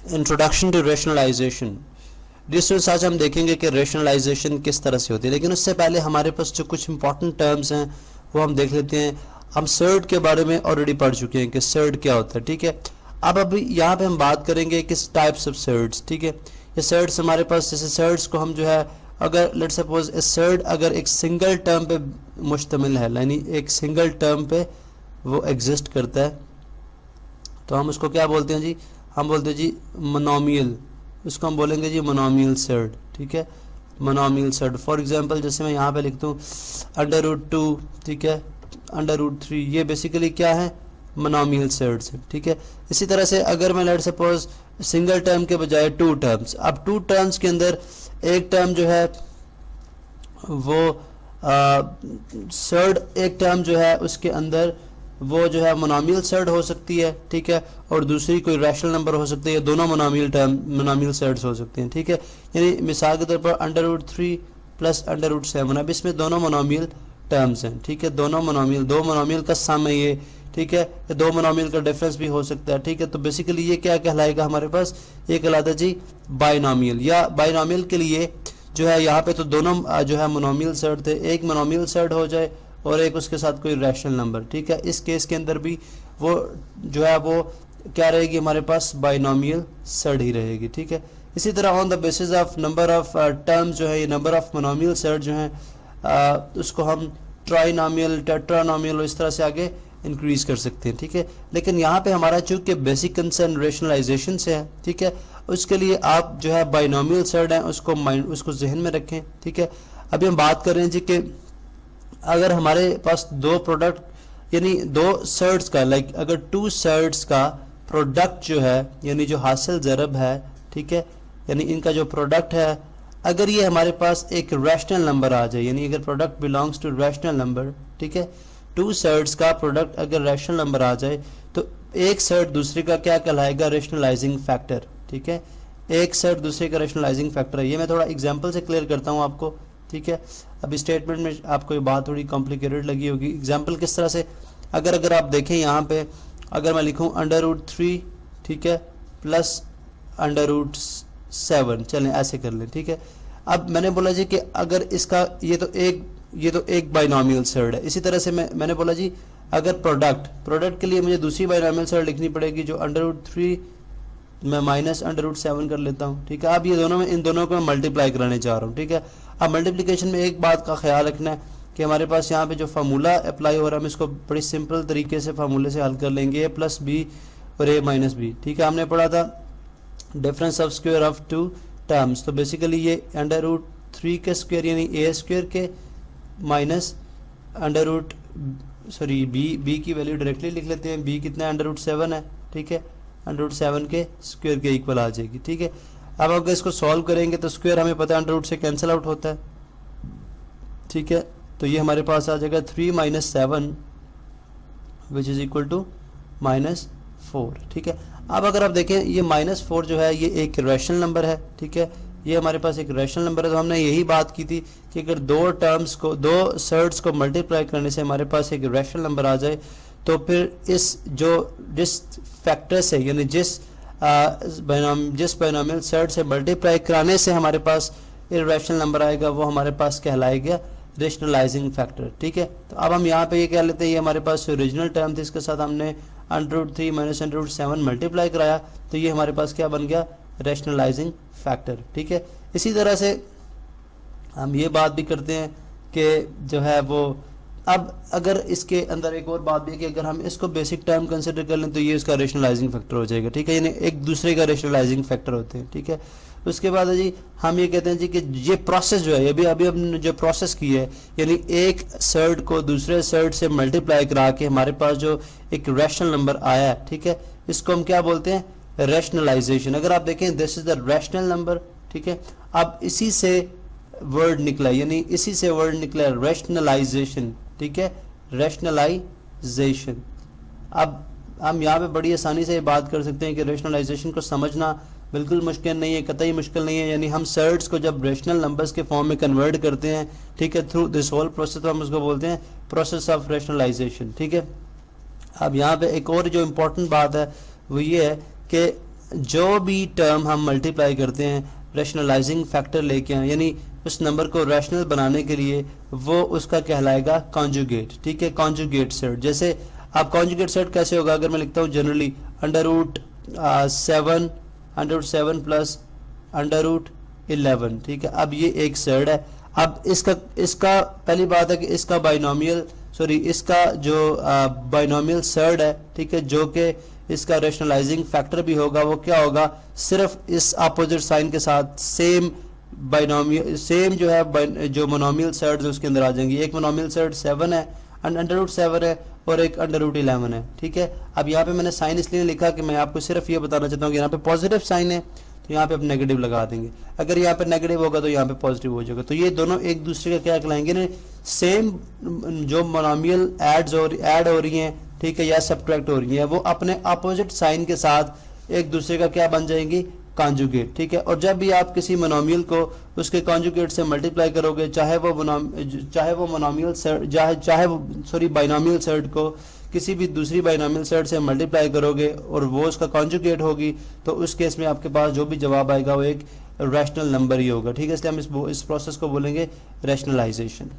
Introduction to rationalisation. Distance आज हम देखेंगे कि रेशनलाइजेशन किस तरह से होती है, लेकिन उससे पहले हमारे पास जो कुछ इंपॉर्टेंट टर्म्स हैं वो हम देख लेते हैं। हम सर्ड के बारे में ऑलरेडी पढ़ चुके हैं कि सर्ड क्या होता है, ठीक है। अब अभी यहाँ पे हम बात करेंगे किस टाइप्स ऑफ सर्ड्स, ठीक है। ये सर्ड्स हमारे पास, जैसे सर्ड्स को हम जो है, अगर लेट्स सपोज ए सर्ड अगर एक सिंगल टर्म पे मुश्तमिल है, यानी एक सिंगल टर्म पे वो एग्जिस्ट करता है, तो हम उसको क्या बोलते हैं जी, हम बोलते हैं जी मोनोमियल। उसको हम बोलेंगे जी मोनोमियल सर्ड, ठीक है, मोनोमियल सर्ड। फॉर एग्जांपल जैसे मैं यहाँ पे लिखता हूँ √2, ठीक है, √3, ये बेसिकली क्या है, मोनोमियल सर्ड्स है, ठीक है। इसी तरह से अगर मैं लेट्स सपोज सिंगल टर्म के बजाय टू टर्म्स, अब टू टर्म्स के अंदर एक टर्म जो है वो सर्ड, एक टर्म जो है उसके अंदर वो जो है मोनोमियल सर्ड हो सकती है, ठीक है, और दूसरी कोई रैशनल नंबर हो सकती है, दोनों मोनोमियल सर्ड्स हो सकते हैं, ठीक है। यानी मिसाल के तौर पर √3 प्लस √7, अब इसमें दोनों मोनोमियल टर्म्स हैं, ठीक है, दोनों मोनोमियल, दो मोनोमियल का सम है ये, ठीक है, दो मोनोमियल का डिफरेंस भी हो सकता है, ठीक है। तो बेसिकली ये क्या कहलाएगा हमारे पास, ये कहलाता है जी बाइनोमियल। या बाइनोमियल के लिए जो है यहाँ पे तो दोनों जो है मोनोमियल सर्ड थे, एक मोनोमियल सर्ड हो जाए और एक उसके साथ कोई रैशनल नंबर, ठीक है। इस केस के अंदर भी वो जो है वो क्या रहेगी, हमारे पास बाइनोमियल सर्ड ही रहेगी, ठीक है। इसी तरह on the basis of number of terms जो है, ये नंबर ऑफ मोनोमियल सर्ड जो हैं उसको हम ट्राइनोमियल, टेट्रानोमियल और इस तरह से आगे इंक्रीज कर सकते हैं, ठीक है। लेकिन यहाँ पे हमारा चूंकि बेसिक कंसर्न रेशनलाइजेशन से है, ठीक है, उसके लिए आप जो है बाइनोमियल सर्ड हैं उसको जहन में रखें, ठीक है। अभी हम बात कर रहे हैं जी कि अगर हमारे पास दो प्रोडक्ट यानी दो सर्ड्स का, लाइक अगर टू सर्ड्स का प्रोडक्ट जो है, यानी जो हासिल ज़रब है, ठीक है, यानी इनका जो प्रोडक्ट है, अगर ये हमारे पास एक रैशनल नंबर आ जाए, यानी अगर product belongs to rational number, ठीक है, टू सर्ड्स का प्रोडक्ट अगर रैशनल नंबर आ जाए तो एक सर्ड दूसरे का क्या कहलाएगा, रेशनलाइजिंग फैक्टर, ठीक है। एक सर्ड दूसरे का रेशनलाइजिंग फैक्टर है। ये मैं थोड़ा एग्जांपल से क्लियर करता हूँ आपको, ठीक है। अब स्टेटमेंट में आपको ये बात थोड़ी कॉम्प्लिकेटेड लगी होगी। एग्जांपल किस तरह से, अगर आप देखें यहाँ पे, अगर मैं लिखूँ √3, ठीक है, प्लस √7, चलें ऐसे कर लें, ठीक है। अब मैंने बोला जी कि अगर इसका ये तो एक बाइनोमियल सर्ड है। इसी तरह से मैंने बोला जी अगर प्रोडक्ट के लिए मुझे दूसरी बाइनोमियल सर्ड लिखनी पड़ेगी जो √3 मैं माइनस √7 कर लेता हूँ, ठीक है। अब ये दोनों में, इन दोनों को मैं मल्टीप्लाई कराने जा रहा हूँ, ठीक है। अब मल्टीप्लिकेशन में एक बात का ख्याल रखना है कि हमारे पास यहाँ पे जो फार्मूला अप्लाई हो रहा है, हम इसको बड़ी सिंपल तरीके से फार्मूले से हल कर लेंगे, a+b और a-b, ठीक है। हमने पढ़ा था difference of square of two terms, तो बेसिकली ये √3 के स्क्वायर यानी a² के माइनस b की वैल्यू डायरेक्टली लिख लेते हैं, b कितना है, √7 है, ठीक है, √7 के स्क्वायर के इक्वल आ जाएगी, ठीक है। अब अगर इसको सॉल्व करेंगे तो स्क्वायर हमें पता है √ से कैंसिल आउट होता है, ठीक है। तो ये हमारे पास आ जाएगा 3 - 7 विच इज इक्वल टू -4, ठीक है। अब अगर आप देखें ये -4 जो है ये एक रैशनल नंबर है, ठीक है, ये हमारे पास एक रैशनल नंबर है। तो हमने यही बात की थी कि अगर दो सर्ड्स को मल्टीप्लाई करने से हमारे पास एक रैशनल नंबर आ जाए तो फिर जिस फैक्टर से, यानी जिस बाइनोमियल सर्ड से मल्टीप्लाई कराने से हमारे पास इररेशनल नंबर आएगा वो हमारे पास कहलाएगा रेशनलाइजिंग फैक्टर, ठीक है। तो अब हम यहाँ पे ये कह लेते हैं ये हमारे पास ओरिजिनल टर्म थी, इसके साथ हमने √3 - √7 मल्टीप्लाई कराया तो ये हमारे पास क्या बन गया, रेशनलाइजिंग फैक्टर, ठीक है। इसी तरह से हम ये बात भी करते हैं कि जो है वो, अब अगर इसके अंदर एक और बात भी है कि अगर हम इसको बेसिक टर्म कंसिडर कर लें तो ये इसका रेशनलाइजिंग फैक्टर हो जाएगा, ठीक है, यानी एक दूसरे का रेशनलाइजिंग फैक्टर होते हैं, ठीक है। उसके बाद जी हम ये कहते हैं जी कि ये प्रोसेस जो है, अभी हमने जो प्रोसेस की है, यानी एक सर्ड को दूसरे सर्ड से मल्टीप्लाई करा के हमारे पास जो एक रैशनल नंबर आया है, ठीक है, इसको हम क्या बोलते हैं, रैशनलाइजेशन। अगर आप देखें this is the rational number, ठीक है। अब इसी से वर्ड निकला, यानी इसी से वर्ड निकला रैशनलाइजेशन, ठीक है, रैशनलाइजेशन। अब हम यहाँ पे बड़ी आसानी से ये बात कर सकते हैं कि रैशनलाइजेशन को समझना बिल्कुल मुश्किल नहीं है, कतई मुश्किल नहीं है। यानी हम सर्ड्स को जब रैशनल नंबर्स के फॉर्म में कन्वर्ट करते हैं, ठीक है, थ्रू दिस होल प्रोसेस, तो हम उसको बोलते हैं प्रोसेस ऑफ रैशनलाइजेशन, ठीक है। अब यहाँ पे एक और जो इम्पोर्टेंट बात है वो ये है कि जो भी टर्म हम मल्टीप्लाई करते हैं रैशनलाइजिंग फैक्टर लेके आए, यानी उस नंबर को रैशनल बनाने के लिए, वो उसका कहलाएगा कॉन्जुगेट। ठीक है, कॉन्जुगेट सेट। जैसे अब कॉन्जुगेट सेट कैसे होगा, अगर मैं लिखता हूँ generally under root 7 plus under root 11। ठीक है, अब ये एक सेट है। अब इसका पहली बात है कि इसका इसका जो बाइनोमियल सेट है, ठीक है, जो कि इसका रैशनलाइजिंग फैक्टर भी होगा, वो क्या होगा, सिर्फ इस अपोजिट साइन के साथ सेम जो है जो मोनोमियल सेट उसके अंदर आ जाएंगी। एक मोनोमियल सेट 7 है, अंडर रूट 7 है, और एक अंडर रूट 11 है। ठीक है, अब यहाँ पे मैंने साइन इसलिए लिखा कि मैं आपको सिर्फ ये बताना चाहता हूँ कि यहाँ पे पॉजिटिव साइन है, तो यहाँ पे आप नेगेटिव लगा देंगे। अगर यहाँ पे नेगेटिव होगा तो यहाँ पे पॉजिटिव हो जाएगा। तो ये दोनों एक दूसरे का क्या कहलाएंगे ना, सेम जो मोनोमियल ऐड हो रही हैं, ठीक है, या सब्ट्रैक्ट हो रही हैं, वो अपने अपोजिट साइन के साथ एक दूसरे का क्या बन जाएंगी, कॉन्जुगेट। ठीक है, और जब भी आप किसी मोनोमियल को उसके कॉन्जुगेट से मल्टीप्लाई करोगे, चाहे वो बाइनोमियल सेट को किसी भी दूसरी बाइनोमियल सेट से मल्टीप्लाई करोगे और वो उसका कॉन्जुगेट होगी, तो उस केस में आपके पास जो भी जवाब आएगा वो एक रैशनल नंबर ही होगा। ठीक है, इसलिए हम इस प्रोसेस को बोलेंगे रैशनलाइजेशन।